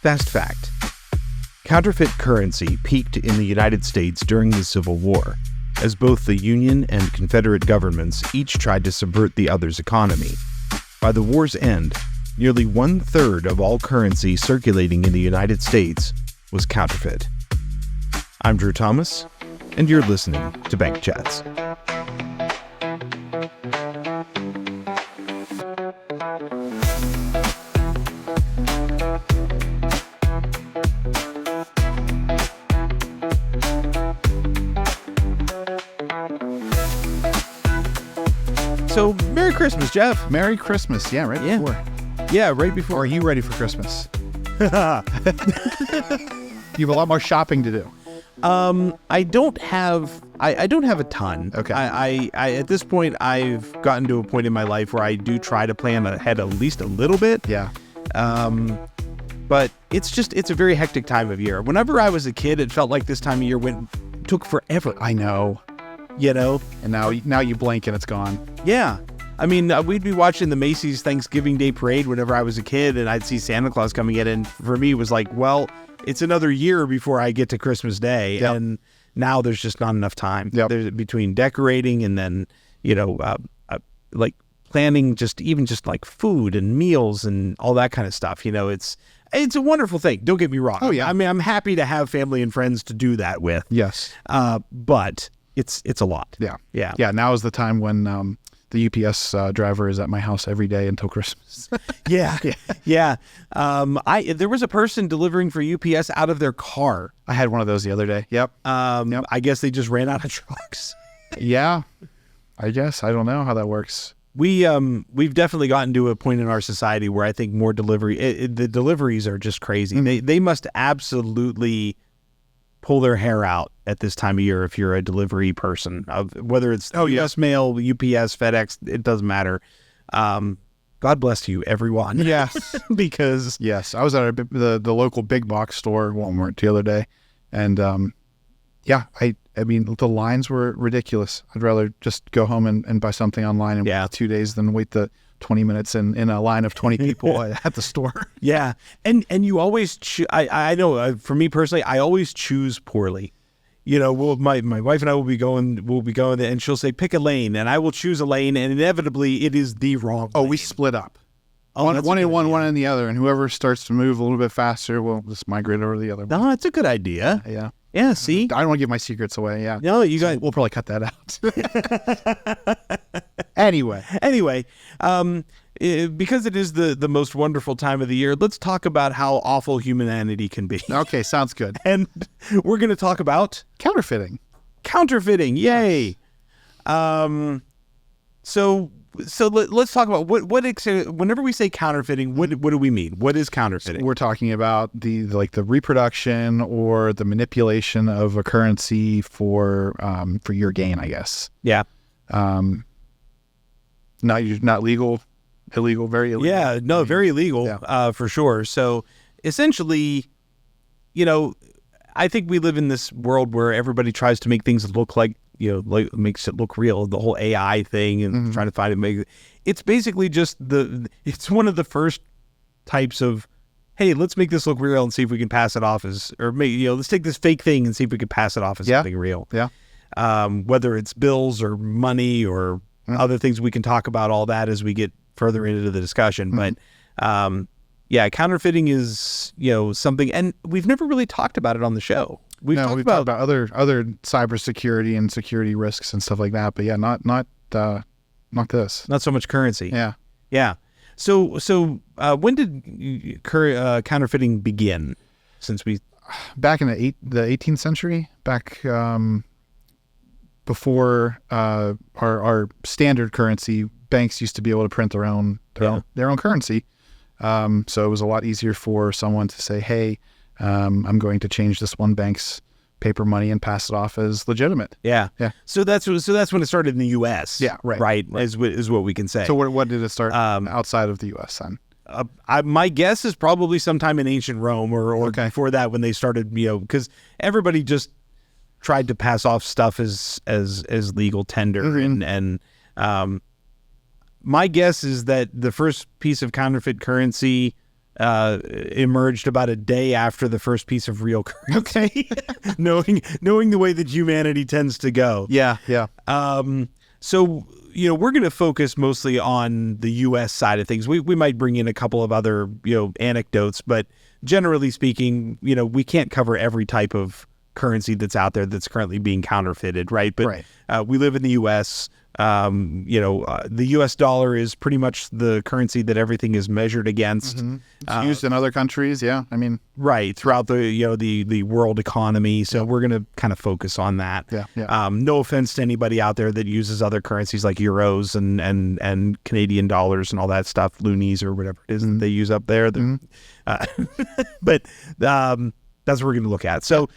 Fast fact: counterfeit currency peaked in the United States during the Civil War, as both the Union and Confederate governments each tried to subvert the other's economy. By the war's end, nearly 1/3 of all currency circulating in the United States was counterfeit. I'm Drew Thomas, and you're listening to Bank Chats. So, Merry Christmas, Jeff. Merry Christmas. Yeah, right before. Yeah, right before. Or are you ready for Christmas? You have a lot more shopping to do. I don't have a ton. Okay. I at this point, I've gotten to a point in my life where I do try to plan ahead at least a little bit. Yeah. But it's a very hectic time of year. Whenever I was a kid, it felt like this time of year took forever. I know. You know? And now you blink and it's gone. Yeah. I mean, we'd be watching the Macy's Thanksgiving Day Parade whenever I was a kid, and I'd see Santa Claus coming in, and for me, it was like, well, it's another year before I get to Christmas Day, Yep. and now there's just not enough time. Yep. There's between decorating and then, like planning just like food and meals and all that kind of stuff. You know, it's a wonderful thing. Don't get me wrong. Oh, yeah. I mean, I'm happy to have family and friends to do that with. Yes. But it's a lot. Yeah. Yeah. Yeah. Now is the time when the UPS driver is at my house every day until Christmas. Yeah. There was a person delivering for UPS out of their car. I had one of those the other day. Yep. Yep. I guess they just ran out of trucks. Yeah. I guess. I don't know how that works. We've definitely gotten to a point in our society where I think more the deliveries are just crazy. Mm-hmm. They must absolutely pull their hair out at this time of year if you're a delivery person, whether it's US Mail, UPS, FedEx, it doesn't matter. God bless you, everyone. Yes. Because Yes. I was at the local big box store, Walmart, the other day. And I mean, the lines were ridiculous. I'd rather just go home and buy something online in 2 days than wait the 20 minutes in a line of 20 people at the store. Yeah. And you always, I know for me personally, I always choose poorly. You know, my wife and I will be going there, and she'll say, pick a lane, and I will choose a lane, and inevitably it is the wrong lane. We split up. Oh, one in one, one in the other, and whoever starts to move a little bit faster will just migrate over to the other one. No, that's a good idea. Yeah. Yeah, see? I don't want to give my secrets away, yeah. No, you guys... We'll probably cut that out. Anyway, because it is the most wonderful time of the year, let's talk about how awful humanity can be. Okay, sounds good. And we're going to talk about... Counterfeiting. Yay! So let's talk about what whenever we say counterfeiting, what do we mean? What is counterfeiting? We're talking about the reproduction or the manipulation of a currency for your gain, I guess. Yeah. Not legal, illegal, very illegal. Yeah, no, very illegal, for sure. So essentially, you know, I think we live in this world where everybody tries to make things look like, like makes it look real. The whole AI thing and trying to find it. It's basically just it's one of the first types of, hey, let's make this look real and see if we can pass it off as, or let's take this fake thing and see if we can pass it off as something real. Yeah. Whether it's bills or money or other things, we can talk about all that as we get further into the discussion. But counterfeiting is, something, and we've never really talked about it on the show. We've talked about other cybersecurity and security risks and stuff like that, but not this. Not so much currency. Yeah. Yeah. So when did counterfeiting begin? Back in the 18th century, back before our standard currency, banks used to be able to print their own currency. So it was a lot easier for someone to say, hey, I'm going to change this one bank's paper money and pass it off as legitimate. Yeah. Yeah. So that's when it started in the U.S. Yeah. Right. Right. Is what we can say. So what did it start outside of the U.S. then? My guess is probably sometime in ancient Rome or before that, when they started, because everybody just tried to pass off stuff as legal tender. And my guess is that the first piece of counterfeit currency emerged about a day after the first piece of real currency. Okay. knowing the way that humanity tends to go. Yeah. So, we're going to focus mostly on the U.S. side of things. We might bring in a couple of other, anecdotes, but generally speaking, we can't cover every type of currency that's out there that's currently being counterfeited, right? But we live in the U.S. The U.S. dollar is pretty much the currency that everything is measured against. Mm-hmm. It's used in other countries, yeah. I mean, right, throughout the world economy. So we're going to kind of focus on that. Yeah. No offense to anybody out there that uses other currencies like euros and Canadian dollars and all that stuff, loonies or whatever it is that they use up there. But that's what we're going to look at. So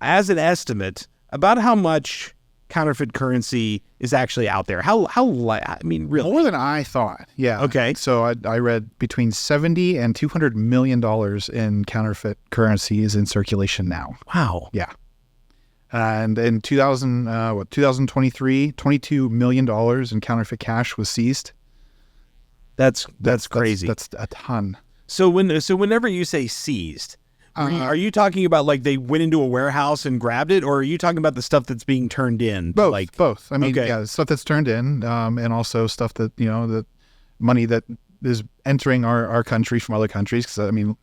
as an estimate, about how much counterfeit currency is actually out there? Really? More than I thought. Yeah. Okay. So I read between $70 and $200 million in counterfeit currency is in circulation now. Wow. Yeah. And in 2023, $22 million in counterfeit cash was seized. That's crazy. That's a ton. So whenever you say seized, are you talking about like they went into a warehouse and grabbed it, or are you talking about the stuff that's being turned in? Both. I mean, the stuff that's turned in, and also stuff that, the money that is entering our country from other countries. Because, I mean,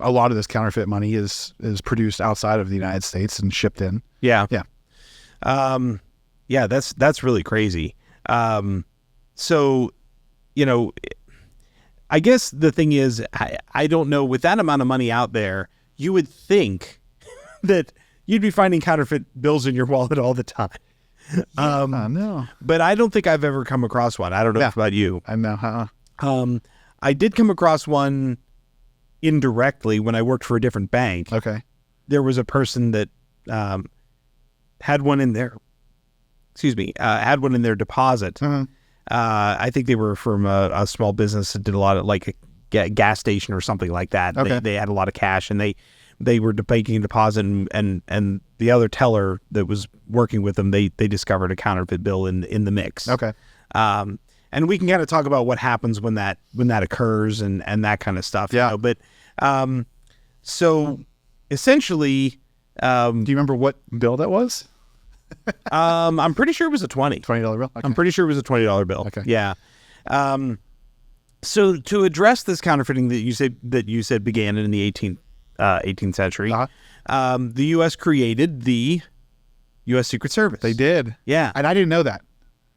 a lot of this counterfeit money is produced outside of the United States and shipped in. Yeah. Yeah. That's really crazy. So, I guess the thing is, I don't know, with that amount of money out there, you would think that you'd be finding counterfeit bills in your wallet all the time. No. But I don't think I've ever come across one. I don't know about you. I know. I did come across one indirectly when I worked for a different bank. Okay. There was a person that had one in their deposit. Uh-huh. I think they were from a small business that did a lot of like a gas station or something like that. Okay. They had a lot of cash, and they were making a deposit, and the other teller that was working with them, they discovered a counterfeit bill in the mix. Okay. And we can kind of talk about what happens when that occurs and that kind of stuff. Yeah. But so essentially, do you remember what bill that was? I'm pretty sure it was a $20 bill. Okay. I'm pretty sure it was a $20 bill. Okay. Yeah. So to address this counterfeiting that you said began in the 18th century, the U.S. created the U.S. Secret Service. They did. Yeah. And I didn't know that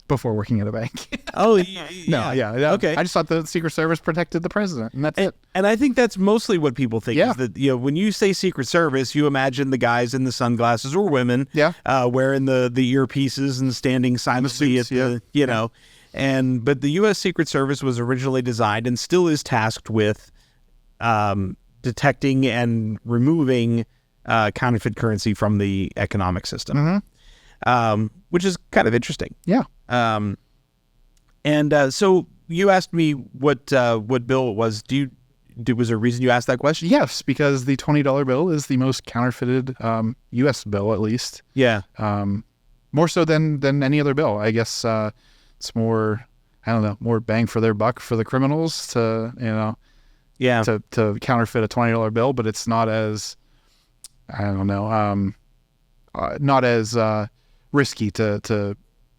before working at a bank. Oh, yeah. No, yeah. Okay. I just thought the Secret Service protected the president, and that's it. And I think that's mostly what people think. Yeah. Is that, when you say Secret Service, you imagine the guys in the sunglasses, or women, wearing the earpieces and standing silently at the, but the U.S. Secret Service was originally designed and still is tasked with detecting and removing counterfeit currency from the economic system, which is kind of interesting. Yeah. So you asked me what bill it was. Was there a reason you asked that question? Yes, because the $20 bill is the most counterfeited U.S. bill, at least. Yeah. More so than any other bill. I guess it's more, I don't know, more bang for their buck for the criminals to counterfeit a $20 bill, but it's not as, I don't know, not as risky to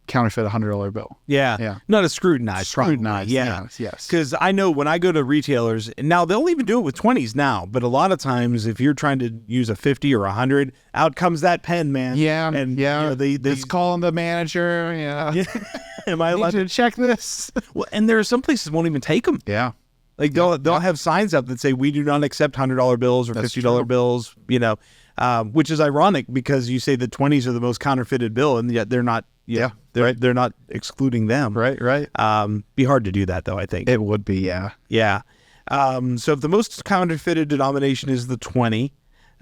counterfeit a $100 bill. Yeah. Not as scrutinized. Scrutinized. Yeah. Yes. Because I know when I go to retailers, now they'll even do it with 20s now, but a lot of times if you're trying to use a 50 or 100, out comes that pen, man. Yeah. And it's calling the manager. Yeah. Am I allowed to check this? Well, and there are some places won't even take them. Yeah. Like they'll have signs up that say, we do not accept $100 bills or $50 bills, which is ironic because you say the 20s are the most counterfeited bill, and yet they're not. Yeah. They're not excluding them. Right. Be hard to do that though, I think. It would be, yeah. Yeah. So if the most counterfeited denomination is the 20,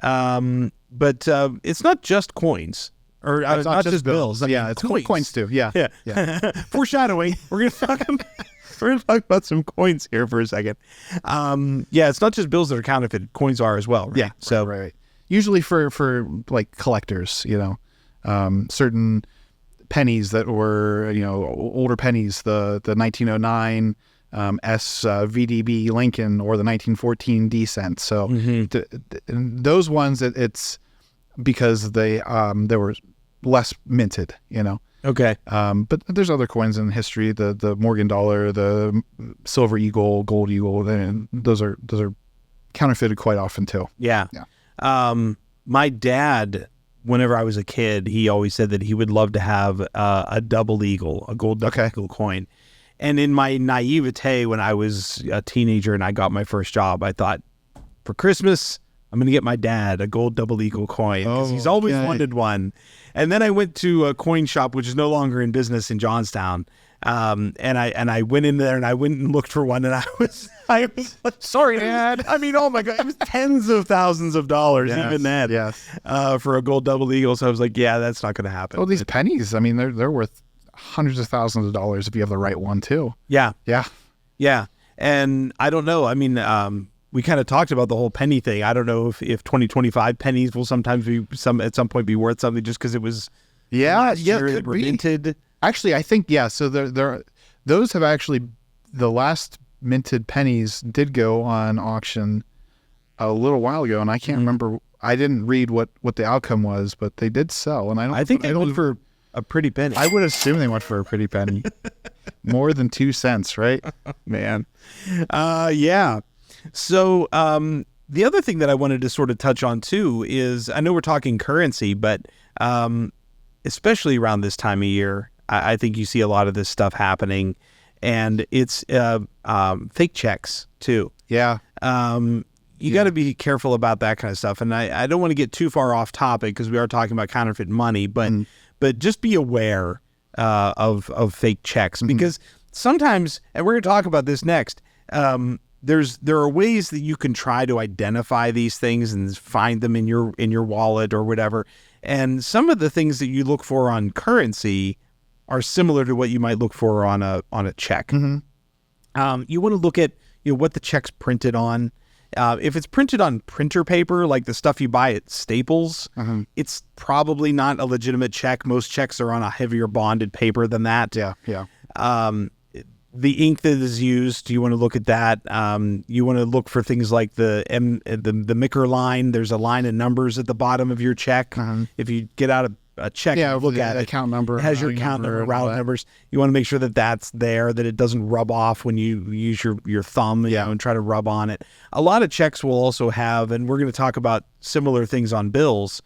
but it's not just coins. Or it's not just bills. I mean, it's coins too. Yeah. Foreshadowing. We're going to talk about some coins here for a second. It's not just bills that are counterfeited. Coins are as well, right? Yeah. So right. Usually for like collectors, certain pennies that were, older pennies, the 1909 VDB Lincoln or the 1914 Decent. So those ones, it's because they were less minted, you know. Okay. But there's other coins in history, the Morgan dollar, the silver eagle, gold eagle, and those are counterfeited quite often too. Yeah. My dad, whenever I was a kid, he always said that he would love to have a double eagle, a gold double eagle coin. And in my naivete, when I was a teenager and I got my first job, I thought, for Christmas, I'm going to get my dad a gold double eagle coin because he's always wanted one. And then I went to a coin shop, which is no longer in business in Johnstown. And I went in there and I went and looked for one, and I was like, sorry, Dad. I mean, oh my God, it was tens of thousands of dollars even then for a gold double eagle. So I was like, yeah, that's not going to happen. Oh, these pennies, I mean, they're worth hundreds of thousands of dollars if you have the right one too. Yeah. Yeah. And I don't know. I mean, we kind of talked about the whole penny thing. I don't know if 2025 pennies will sometimes at some point be worth something just because it was could be minted. Actually, I think so. Those have actually, the last minted pennies did go on auction a little while ago, and I can't remember. I didn't read what the outcome was, but they did sell, and I think they went for a pretty penny. I would assume they went for a pretty penny, more than 2 cents, right? Man, yeah. So the other thing that I wanted to sort of touch on too is, I know we're talking currency, but especially around this time of year, I think you see a lot of this stuff happening, and it's fake checks too. Yeah. You got to be careful about that kind of stuff. And I don't want to get too far off topic because we are talking about counterfeit money, but just be aware of fake checks, because sometimes, and we're going to talk about this next, there are ways that you can try to identify these things and find them in your wallet or whatever. And some of the things that you look for on currency are similar to what you might look for on a check. You want to look at what the check's printed on. If it's printed on printer paper, like the stuff you buy at Staples, it's probably not a legitimate check. Most checks are on a heavier bonded paper than that. Yeah. The ink that is used, you want to look at that. You want to look for things like the Micker line. There's a line of numbers at the bottom of your check. If you get out a check, look at it. Account number. It has your account number, route numbers. You want to make sure that that's there, that it doesn't rub off when you use your thumb and try to rub on it. A lot of checks will also have, and we're going to talk about similar things on bills,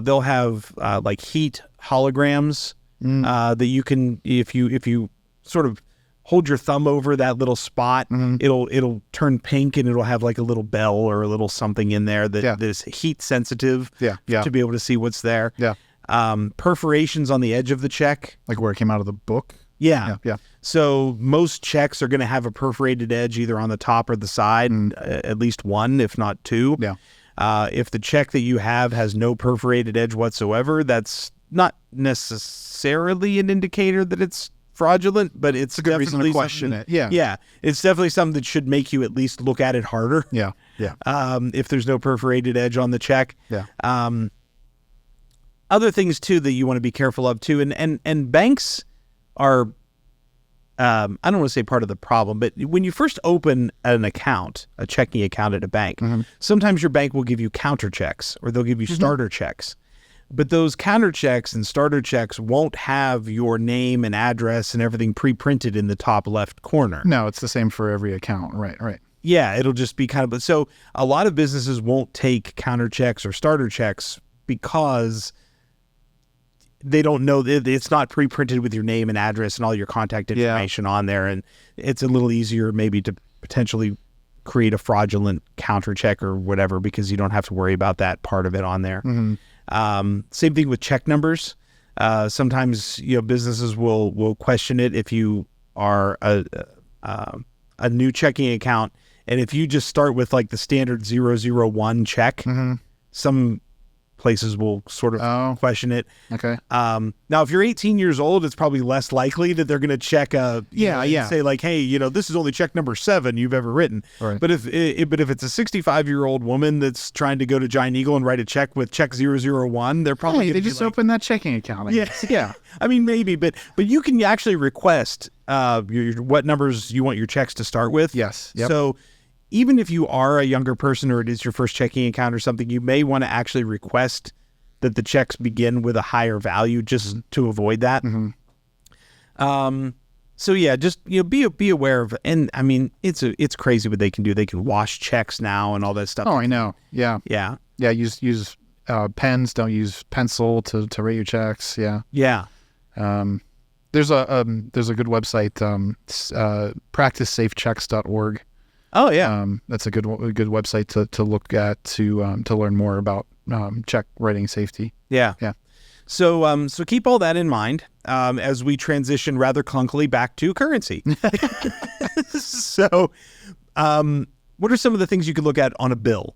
they'll have like heat holograms that you can, if you sort of hold your thumb over that little spot, it'll turn pink, and it'll have like a little bell or a little something in there that is heat sensitive to be able to see what's there. Perforations on the edge of the check, like where it came out of the book. Yeah. So most checks are going to have a perforated edge either on the top or the side, at least one, if not two. If the check that you have has no perforated edge whatsoever, that's not necessarily an indicator that it's fraudulent, but it's a good reason to question it. It's definitely something that should make you at least look at it harder. If there's no perforated edge on the check. Other things too that you want to be careful of too, and banks are, I don't want to say part of the problem, but when you first open an account, a checking account at a bank, sometimes your bank will give you counter checks, or they'll give you starter checks. But those counter checks and starter checks won't have your name and address and everything pre-printed in the top left corner. No, it's the same for every account. Right. Yeah, it'll just be kind of, so a lot of businesses won't take counter checks or starter checks because they don't know, it's not pre-printed with your name and address and all your contact information on there. And it's a little easier maybe to potentially create a fraudulent counter check or whatever, because you don't have to worry about that part of it on there. Same thing with check numbers. Sometimes businesses will question it if you are a new checking account, and if you just start with like the standard 001 check, some places will sort of question it. Okay. Now, if you're 18 years old, it's probably less likely that they're going to check say like, hey, this is only check number 7 you've ever written. Right. But if it's a 65-year-old woman that's trying to go to Giant Eagle and write a check with check 001, they're probably they just opened that checking account. Yeah. I mean, maybe, but you can actually request what numbers you want your checks to start with. Yes. Yep. So even if you are a younger person or it is your first checking account or something, you may want to actually request that the checks begin with a higher value just to avoid that. So yeah, just be aware of, and I mean it's crazy what they can do. They can wash checks now and all that stuff. Oh, I know. Yeah. Yeah. Use pens. Don't use pencil to write your checks. Yeah. Yeah. There's a good website, practicesafechecks.org. Oh yeah. That's a good website to look at to learn more about check writing safety. Yeah. Yeah. So keep all that in mind as we transition rather clunkily back to currency. So, what are some of the things you could look at on a bill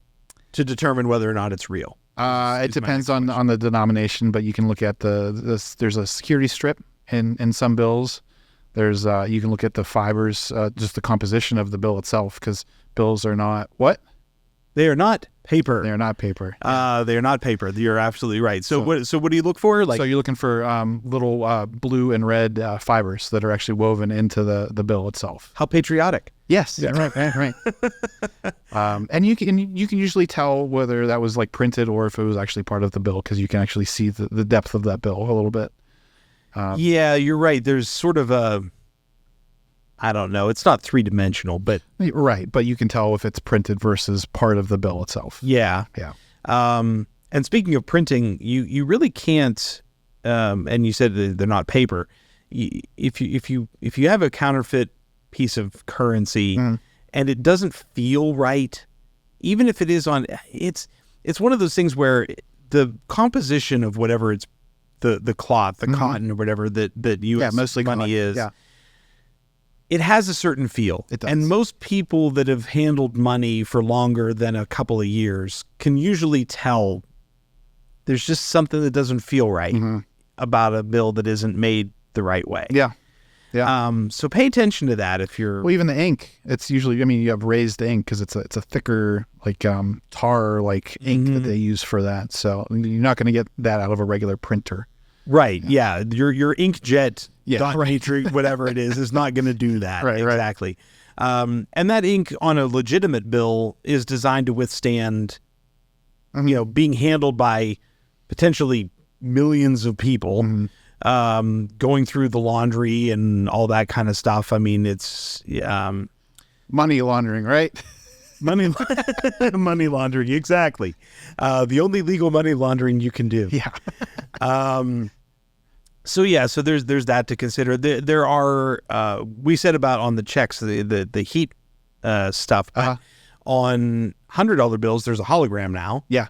to determine whether or not it's real? It depends on the denomination, but you can look at there's a security strip in some bills. There's you can look at the fibers, just the composition of the bill itself, because bills are not what? They are not paper. They are not paper. They are not paper. You're absolutely right. So what do you look for? So you're looking for little blue and red fibers that are actually woven into the bill itself. How patriotic. Yes. Yeah, right. And you can usually tell whether that was like printed or if it was actually part of the bill, because you can actually see the depth of that bill a little bit. Yeah, you're right. There's sort of I don't know. It's not three-dimensional, but... Right, but you can tell if it's printed versus part of the bill itself. Yeah. Yeah. And speaking of printing, you really can't, and you said that they're not paper. If you have a counterfeit piece of currency and it doesn't feel right, even if it is on... It's one of those things where the composition of whatever it's... The cloth, the cotton or whatever that U.S. mostly money cotton. is... Yeah. It has a certain feel. It does. And most people that have handled money for longer than a couple of years can usually tell there's just something that doesn't feel right about a bill that isn't made the right way. Yeah. Yeah. So pay attention to that if you're... Well, even the ink, it's usually, you have raised ink because it's a thicker, like tar like ink that they use for that. So you're not going to get that out of a regular printer. Right. Yeah. Your inkjet dot right. matrix, whatever it is not going to do that. Right. Exactly. And that ink on a legitimate bill is designed to withstand, being handled by potentially millions of people, going through the laundry and all that kind of stuff. I mean, it's money laundering, right? Money laundering, exactly. The only legal money laundering you can do. Yeah. So there's that to consider. There are we said about on the checks the heat stuff. But on $100 bills, there's a hologram now. Yeah.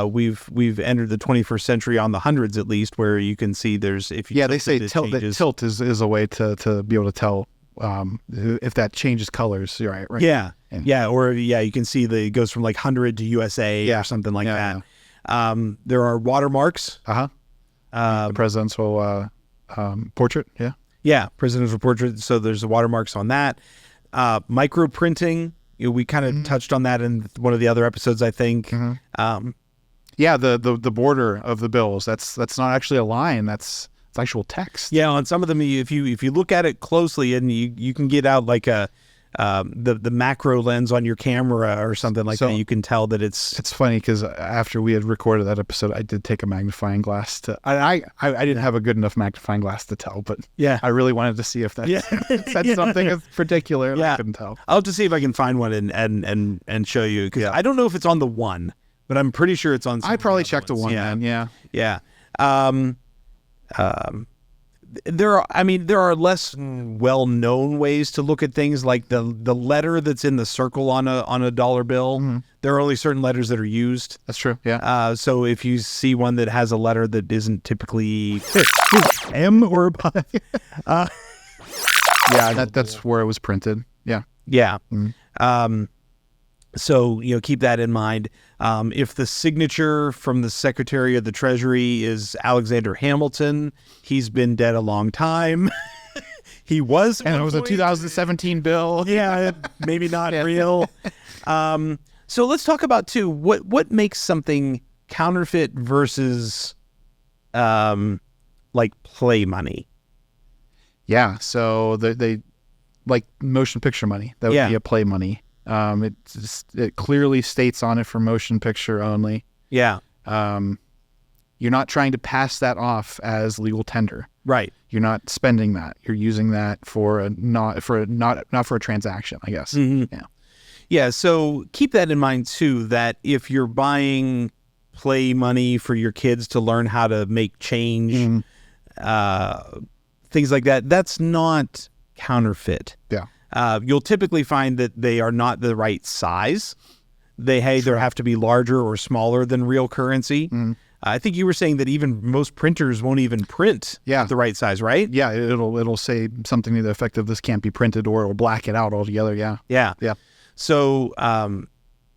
We've entered the 21st century on the hundreds at least, where you can see there's they say tilt is a way to be able to tell if that changes colors. Right. Yeah. Or you can see it goes from like 100 to USA or something like that. Yeah. There are watermarks. The presidential portrait. Yeah. Yeah, presidential portrait. So there's the watermarks on that. Micro printing. We kind of touched on that in one of the other episodes, I think. The border of the bills. That's not actually a line. It's actual text. Yeah, on some of them, if you look at it closely, and you can get out like the macro lens on your camera or something like that, you can tell that it's... It's funny because after we had recorded that episode, I did take a magnifying glass to... I didn't have a good enough magnifying glass to tell, but I really wanted to see if that said something particular. I couldn't tell. I'll have to see if I can find one and show you, because I don't know if it's on the one, but I'm pretty sure it's on some I probably checked the ones. one, man. Yeah. There are less well-known ways to look at things, like the letter that's in the circle on a dollar bill. There are only certain letters that are used. That's true. Yeah. So if you see one that has a letter that isn't typically M or that's where it was printed. Yeah. Yeah. So, keep that in mind. If the signature from the Secretary of the Treasury is Alexander Hamilton, he's been dead a long time. He was. And it was a 2017 bill. Yeah, maybe not real. So let's talk about, too, what makes something counterfeit versus, like, play money? Yeah. So they like motion picture money. That would be a play money. It clearly states on it for motion picture only. Yeah. You're not trying to pass that off as legal tender. Right. You're not spending that. You're using that for not for a transaction, I guess. Mm-hmm. Yeah. Yeah. So keep that in mind too, that if you're buying play money for your kids to learn how to make change, things like that, that's not counterfeit. Yeah. You'll typically find that they are not the right size. They either have to be larger or smaller than real currency. I think you were saying that even most printers won't even print the right size, right? Yeah, it'll say something to the effect of this can't be printed, or it'll black it out altogether. Yeah. Yeah. Yeah. So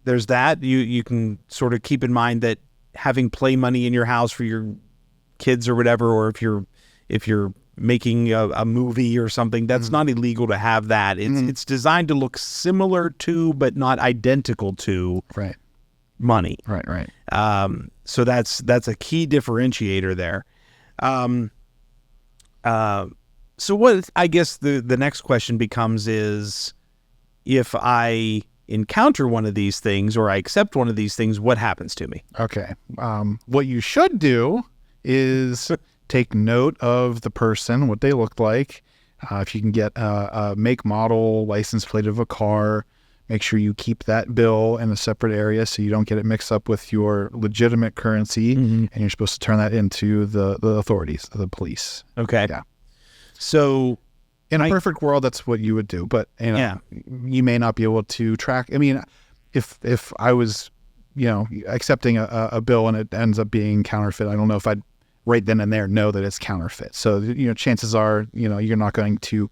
there's that. You can sort of keep in mind that having play money in your house for your kids or whatever, or if you're making a movie or something, that's not illegal to have that. It's designed to look similar to, but not identical to, money. Right. So that's a key differentiator there. So what I guess the next question becomes is, if I encounter one of these things or I accept one of these things, what happens to me? Okay. What you should do is take note of the person, what they look like. If you can get a make, model, license plate of a car, make sure you keep that bill in a separate area so you don't get it mixed up with your legitimate currency, and you're supposed to turn that into the authorities, the police. Okay. Yeah. So in a perfect world, that's what you would do, but you may not be able to track. I mean, if I was, accepting a bill and it ends up being counterfeit, I don't know if I'd right then and there know that it's counterfeit. So, chances are, you're not going to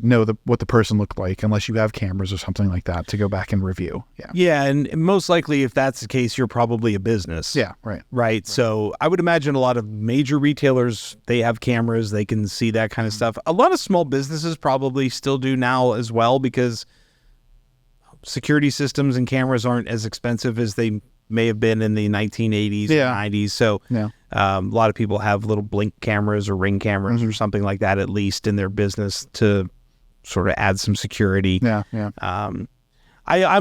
know what the person looked like unless you have cameras or something like that to go back and review. Yeah. Yeah. And most likely, if that's the case, you're probably a business. Yeah. Right. Right. So I would imagine a lot of major retailers, they have cameras, they can see that kind of stuff. A lot of small businesses probably still do now as well, because security systems and cameras aren't as expensive as they may have been in the 1980s, 90s. So a lot of people have little blink cameras or ring cameras or something like that, at least in their business, to sort of add some security. I'm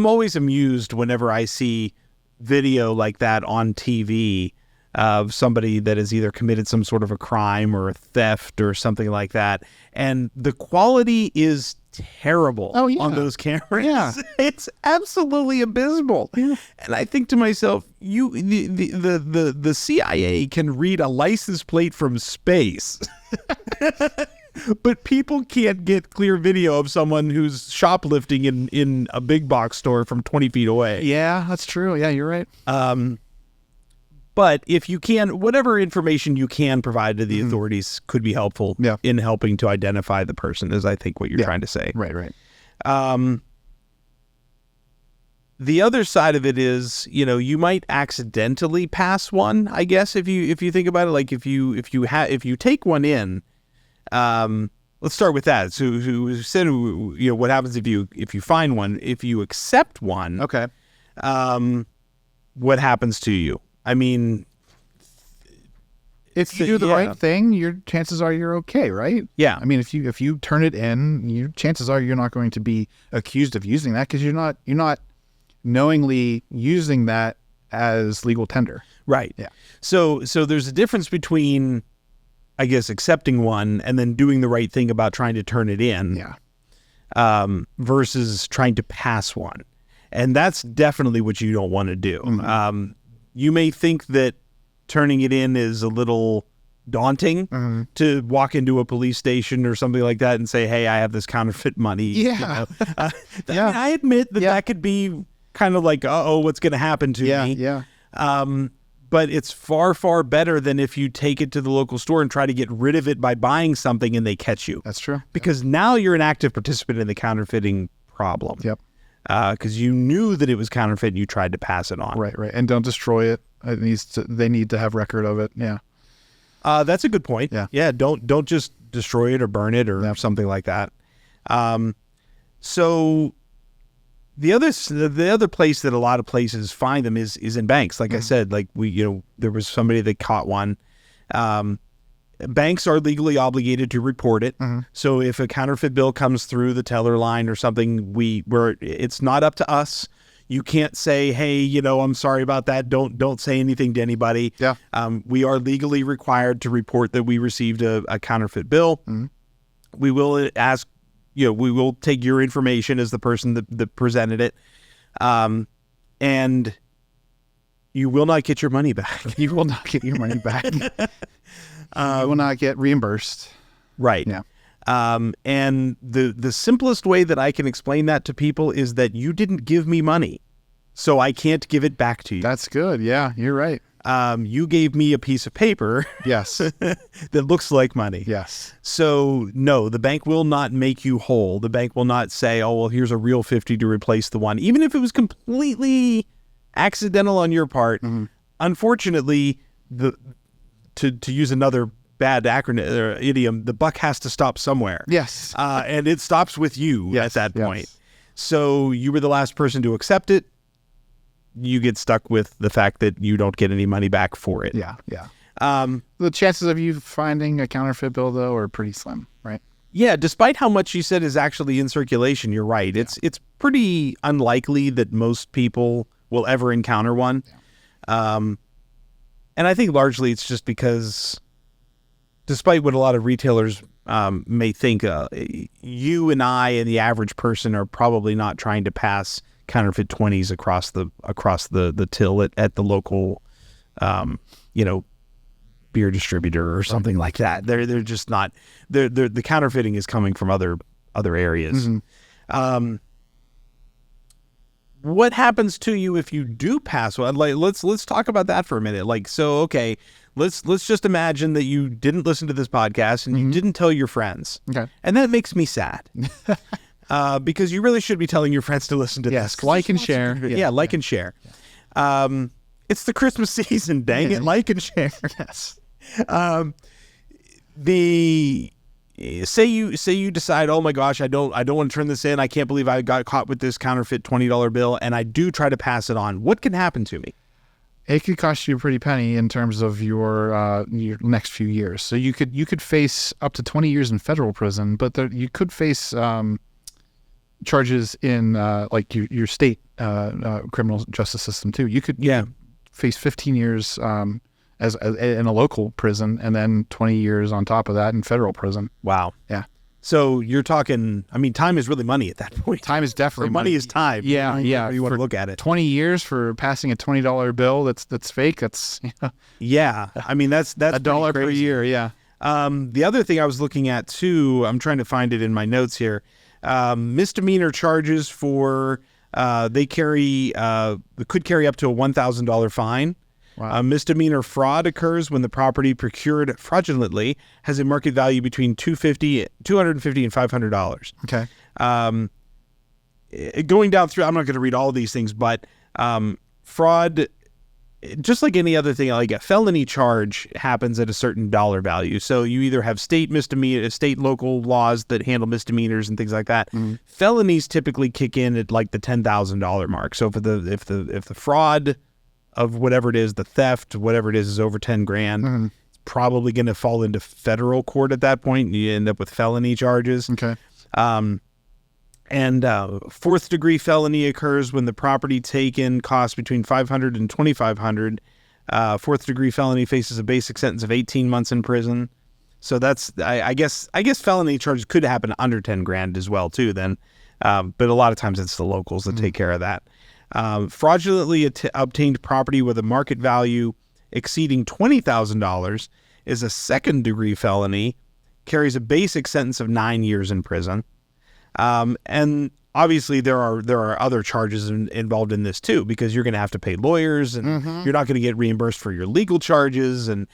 always amused whenever I see video like that on TV of somebody that has either committed some sort of a crime or a theft or something like that, and the quality is terrible on those cameras. Yeah. It's absolutely abysmal. Yeah. And I think to myself, the CIA can read a license plate from space. But people can't get clear video of someone who's shoplifting in a big box store from 20 feet away. Yeah, that's true. Yeah, you're right. But if you can, whatever information you can provide to the authorities could be helpful in helping to identify the person, is I think what you're trying to say. Right. The other side of it is, you might accidentally pass one, I guess, if you think about it. Like if you take one in, let's start with that. So who said, what happens if you find one, if you accept one, okay, what happens to you? I mean, if you do the right thing, your chances are you're okay, right? Yeah. I mean, if you turn it in, your chances are you're not going to be accused of using that, because you're not knowingly using that as legal tender. Right. Yeah. So there's a difference between, I guess, accepting one and then doing the right thing about trying to turn it in. Yeah. Versus trying to pass one. And that's definitely what you don't want to do. You may think that turning it in is a little daunting to walk into a police station or something like that and say, hey, I have this counterfeit money. Yeah. I admit that could be kind of like, what's going to happen to me? Yeah. But it's far, far better than if you take it to the local store and try to get rid of it by buying something and they catch you. That's true. Because now you're an active participant in the counterfeiting problem. Yep. Because you knew that it was counterfeit and you tried to pass it on. Right. And don't destroy it. They need to have record of it. Yeah. That's a good point. Yeah. Don't just destroy it or burn it or something like that. So the other place that a lot of places find them is in banks. Like I said, like there was somebody that caught one. banks are legally obligated to report it. So if a counterfeit bill comes through the teller line or something, it's not up to us. You can't say, hey, I'm sorry about that. Don't say anything to anybody. Yeah. We are legally required to report that we received a counterfeit bill. We will ask, we will take your information as the person that presented it. And you will not get your money back. You will not get your money back. You will not get reimbursed. Right. Yeah. And the simplest way that I can explain that to people is that you didn't give me money, so I can't give it back to you. That's good. Yeah, you're right. You gave me a piece of paper. Yes. that looks like money. Yes. So no, the bank will not make you whole. The bank will not say, oh, well, here's a real 50 to replace the one. Even if it was completely accidental on your part, unfortunately, to use another bad acronym or idiom, the buck has to stop somewhere. Yes. And it stops with you at that point. So you were the last person to accept it. You get stuck with the fact that you don't get any money back for it. Yeah. The chances of you finding a counterfeit bill, though, are pretty slim, right? Yeah, despite how much you said is actually in circulation, you're right. Yeah. It's pretty unlikely that most people will ever encounter one. Yeah. And I think largely it's just because, despite what a lot of retailers may think, you and I and the average person are probably not trying to pass counterfeit 20s across the till at the local, beer distributor or something like that. They're just not. The counterfeiting is coming from other areas. What happens to you if you do pass one? Like, let's talk about that for a minute. Like, so okay, let's just imagine that you didn't listen to this podcast and you didn't tell your friends. Okay, and that makes me sad. Because you really should be telling your friends to listen to this. Yes, like and share. Yeah, like and share. It's the Christmas season, dang it, like and share. Yes. Say you decide, oh my gosh, I don't want to turn this in. I can't believe I got caught with this counterfeit $20 bill, and I do try to pass it on. What can happen to me? It could cost you a pretty penny in terms of your next few years. So you could face up to 20 years in federal prison, but you could face charges in like your state criminal justice system too. You could face 15 years as in a local prison, and then 20 years on top of that in federal prison. Wow. Yeah. So you're talking, I mean, time is really money at that point. Time is definitely money. Is time. Yeah. You want to look at it. 20 years for passing a $20 bill that's fake. That's yeah. I mean, that's $1 per year. Yeah. The other thing I was looking at too, I'm trying to find it in my notes here. Misdemeanor charges for could carry up to a $1,000 fine. Wow. Misdemeanor fraud occurs when the property procured fraudulently has a market value between $250 and $500. Okay. Going down through, I'm not going to read all of these things, but fraud, just like any other thing, like a felony charge happens at a certain dollar value. So you either have state local laws that handle misdemeanors and things like that. Felonies typically kick in at like the $10,000 mark. So if the fraud of whatever it is, the theft, whatever it is over 10 grand, it's probably going to fall into federal court at that point. And you end up with felony charges. Okay. And fourth degree felony occurs when the property taken costs between $500 and $2,500. Fourth degree felony faces a basic sentence of 18 months in prison. So that's, I guess felony charges could happen under 10 grand as well too then. But a lot of times it's the locals that take care of that. Fraudulently obtained property with a market value exceeding $20,000 is a second degree felony, carries a basic sentence of 9 years in prison. And obviously there are other charges involved in this too, because you're going to have to pay lawyers and you're not going to get reimbursed for your legal charges. And,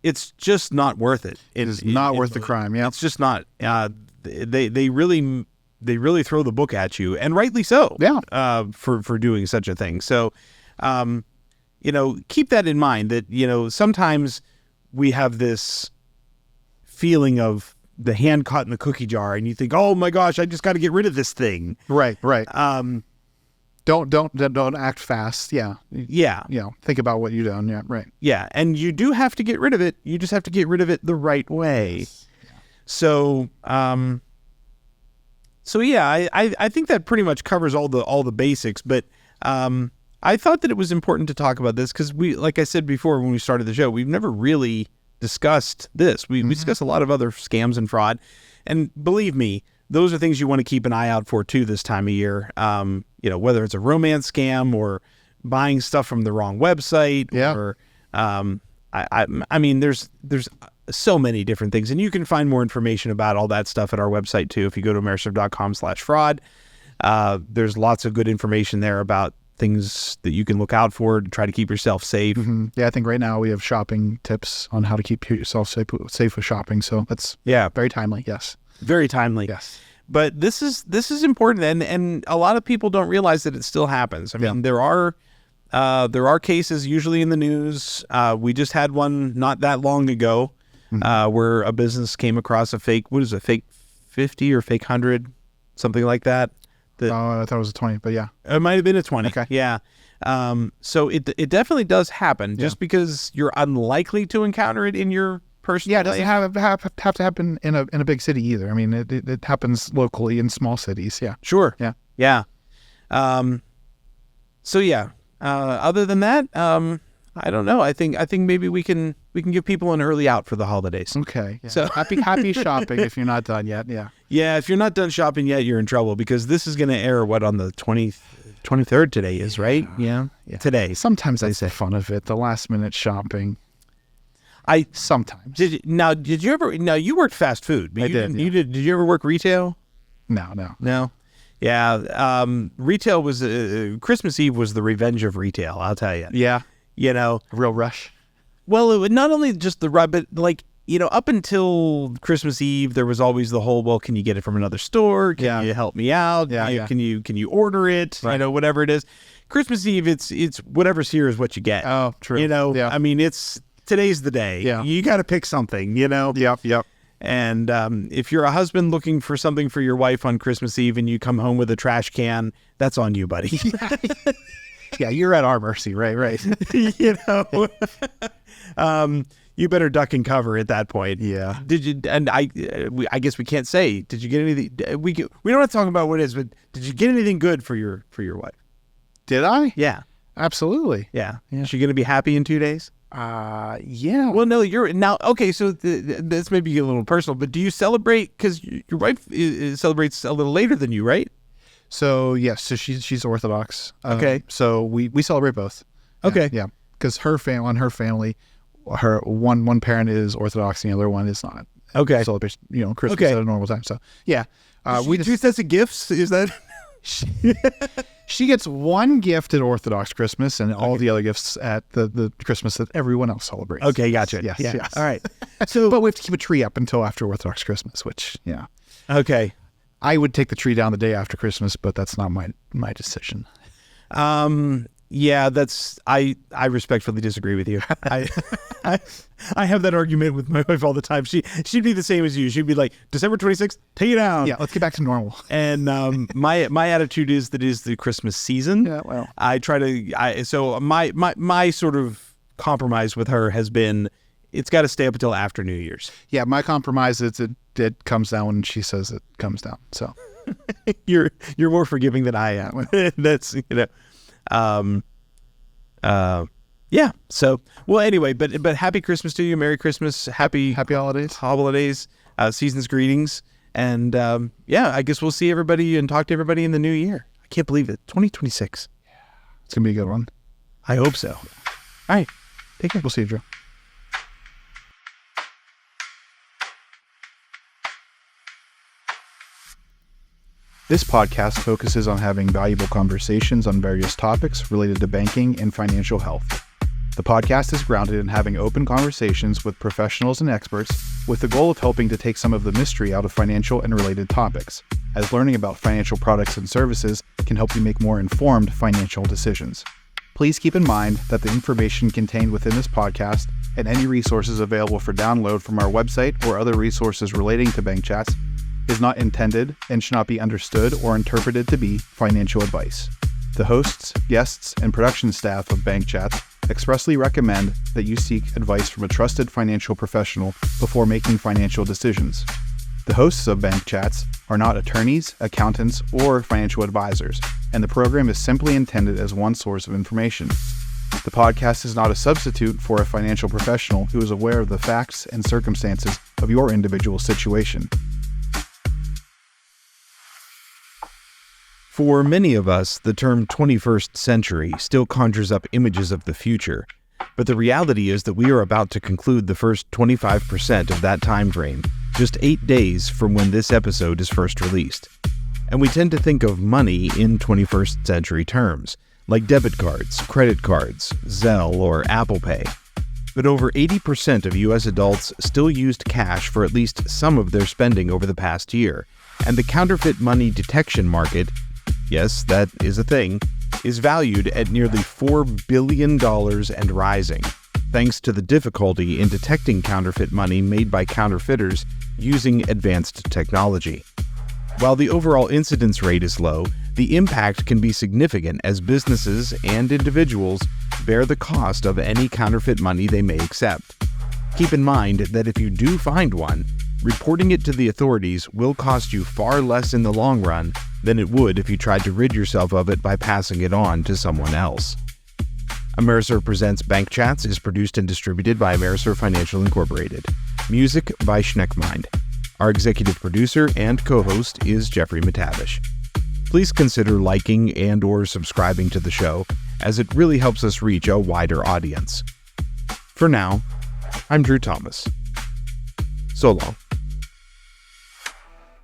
it's just not worth it. It is not worth the crime. Yeah. It's just not, they really throw the book at you, and rightly so. Yeah. For doing such a thing. So, keep that in mind that, sometimes we have this feeling of the hand caught in the cookie jar, and you think, oh my gosh, I just got to get rid of this thing. Right. Don't act fast. Yeah. Yeah. Think about what you're doing. Yeah. Right. Yeah. And you do have to get rid of it. You just have to get rid of it the right way. Yeah. So, I think that pretty much covers all the basics, but, I thought that it was important to talk about this because like I said before, when we started the show, we've never really discussed this. We discuss a lot of other scams and fraud, and believe me, those are things you want to keep an eye out for too this time of year. Whether it's a romance scam or buying stuff from the wrong website, or I mean, there's so many different things, and you can find more information about all that stuff at our website too. If you go to AmeriServ.com/fraud, there's lots of good information there about things that you can look out for to try to keep yourself safe. Yeah, I think right now we have shopping tips on how to keep yourself safe with shopping. So that's very timely. Yes, very timely. Yes, but this is important, and a lot of people don't realize that it still happens. I mean, there are cases usually in the news. We just had one not that long ago where a business came across a fake 50 or fake 100, something like that. I thought it was a 20, but yeah. It might have been a 20. Okay. Yeah. So it definitely does happen. Just because you're unlikely to encounter it in your personal life. It doesn't have to happen in a big city either. I mean, it happens locally in small cities. Yeah. Sure. Yeah. Yeah. Other than that, I don't know. I think maybe we can give people an early out for the holidays. Okay. Yeah. So happy shopping if you're not done yet. Yeah. Yeah. If you're not done shopping yet, you're in trouble because this is going to air on the 23rd today is, right? Yeah. Today. Sometimes I say fun of it. The last minute shopping. Sometimes. Did you ever? No, you worked fast food. I did. You did. Did you ever work retail? No. Yeah. Retail was Christmas Eve was the revenge of retail. I'll tell you. Yeah. A real rush. Well, it would not only just the rush, but up until Christmas Eve, there was always the whole, well, can you get it from another store? Can you help me out? Yeah. Can you order it? Right. Whatever it is. Christmas Eve, it's whatever's here is what you get. Oh, true. Yeah. I mean, today's the day. Yeah. You got to pick something, Yep. And if you're a husband looking for something for your wife on Christmas Eve and you come home with a trash can, that's on you, buddy. Yeah, you're at our mercy, right. You better duck and cover at that point. Yeah. Did you? And I guess we can't say. Did you get anything? We don't have to talk about what it is, but did you get anything good for your wife? Did I? Yeah, absolutely. Yeah. Is she going to be happy in 2 days? Yeah. Well, no, you're now okay. So this may be a little personal, but do you celebrate? Because your wife celebrates a little later than you, right? So yes, so she's Orthodox. Okay. So we celebrate both. Okay. Yeah. Because her family, her one parent is Orthodox and the other one is not. Okay. Celebrates Christmas at a normal time. So yeah. We 2 sets of gifts. Is that? She gets one gift at Orthodox Christmas and all the other gifts at the Christmas that everyone else celebrates. Okay, gotcha. Yes. All right. So, but we have to keep a tree up until after Orthodox Christmas, which Okay. I would take the tree down the day after Christmas, but that's not my decision. Yeah, I respectfully disagree with you. I have that argument with my wife all the time. She'd be the same as you. She'd be like, December 26th, take it down. Yeah, let's get back to normal. And my attitude is that is the Christmas season. Yeah, well, I try to. So my sort of compromise with her has been, it's got to stay up until after New Year's. Yeah, my compromise is it comes down when she says it comes down. So you're more forgiving than I am. That's yeah. So, well, anyway, but happy Christmas to you. Merry Christmas. Happy holidays. Season's greetings. And, I guess we'll see everybody and talk to everybody in the new year. I can't believe it. 2026. Yeah. It's going to be a good one. I hope so. All right. Take care. We'll see you, Drew. This podcast focuses on having valuable conversations on various topics related to banking and financial health. The podcast is grounded in having open conversations with professionals and experts with the goal of helping to take some of the mystery out of financial and related topics, as learning about financial products and services can help you make more informed financial decisions. Please keep in mind that the information contained within this podcast and any resources available for download from our website or other resources relating to bank chats is not intended and should not be understood or interpreted to be financial advice. The hosts, guests, and production staff of Bank Chats expressly recommend that you seek advice from a trusted financial professional before making financial decisions. The hosts of Bank Chats are not attorneys, accountants, or financial advisors, and the program is simply intended as one source of information. The podcast is not a substitute for a financial professional who is aware of the facts and circumstances of your individual situation. For many of us, the term 21st century still conjures up images of the future, but the reality is that we are about to conclude the first 25% of that time frame, just 8 days from when this episode is first released. And we tend to think of money in 21st century terms, like debit cards, credit cards, Zelle, or Apple Pay. But over 80% of U.S. adults still used cash for at least some of their spending over the past year, and the counterfeit money detection market, yes, that is a thing, is valued at nearly $4 billion and rising, thanks to the difficulty in detecting counterfeit money made by counterfeiters using advanced technology. While the overall incidence rate is low, the impact can be significant as businesses and individuals bear the cost of any counterfeit money they may accept. Keep in mind that if you do find one, reporting it to the authorities will cost you far less in the long run than it would if you tried to rid yourself of it by passing it on to someone else. AmeriServ Presents Bank Chats is produced and distributed by AmeriServ Financial Incorporated. Music by Schneckmind. Our executive producer and co-host is Jeffrey Matevish. Please consider liking and/or subscribing to the show, as it really helps us reach a wider audience. For now, I'm Drew Thomas. So long.